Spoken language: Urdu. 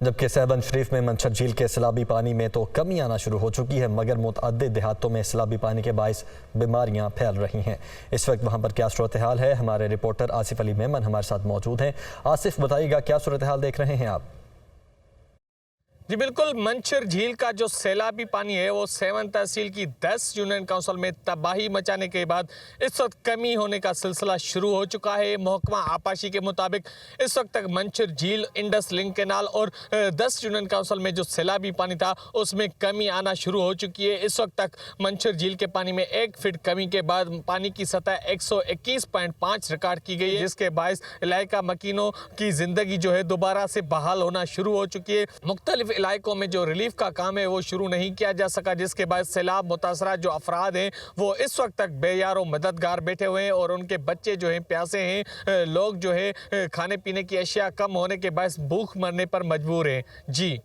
جبکہ سہبند شریف میں منچھر جھیل کے سیلابی پانی میں تو کمی آنا شروع ہو چکی ہے، مگر متعدد دیہاتوں میں سیلابی پانی کے باعث بیماریاں پھیل رہی ہیں۔ اس وقت وہاں پر کیا صورتحال ہے؟ ہمارے رپورٹر آصف علی میمن ہمارے ساتھ موجود ہیں۔ آصف، بتائیے گا کیا صورتحال دیکھ رہے ہیں آپ؟ جی بالکل، منچھر جھیل کا جو سیلابی پانی ہے وہ سیون تحصیل کی 10 یونین کونسل میں تباہی مچانے کے بعد اس وقت کمی ہونے کا سلسلہ شروع ہو چکا ہے۔ محکمہ آبپاشی کے مطابق اس وقت تک منچھر جھیل، انڈس لنک کینال اور 10 یونین کونسل میں جو سیلابی پانی تھا اس میں کمی آنا شروع ہو چکی ہے۔ اس وقت تک منچھر جھیل کے پانی میں 1 فٹ کمی کے بعد پانی کی سطح 121.5 ریکارڈ کی گئی ہے، جس کے باعث علاقہ مکینوں کی زندگی جو ہے دوبارہ سے بحال ہونا شروع ہو چکی ہے۔ مختلف علاقوں میں جو ریلیف کا کام ہے وہ شروع نہیں کیا جا سکا، جس کے بعد سیلاب متاثرہ جو افراد ہیں وہ اس وقت تک بے یار و مددگار بیٹھے ہوئے ہیں اور ان کے بچے جو ہیں پیاسے ہیں، لوگ جو ہے کھانے پینے کی اشیاء کم ہونے کے باعث بھوک مرنے پر مجبور ہیں۔ جی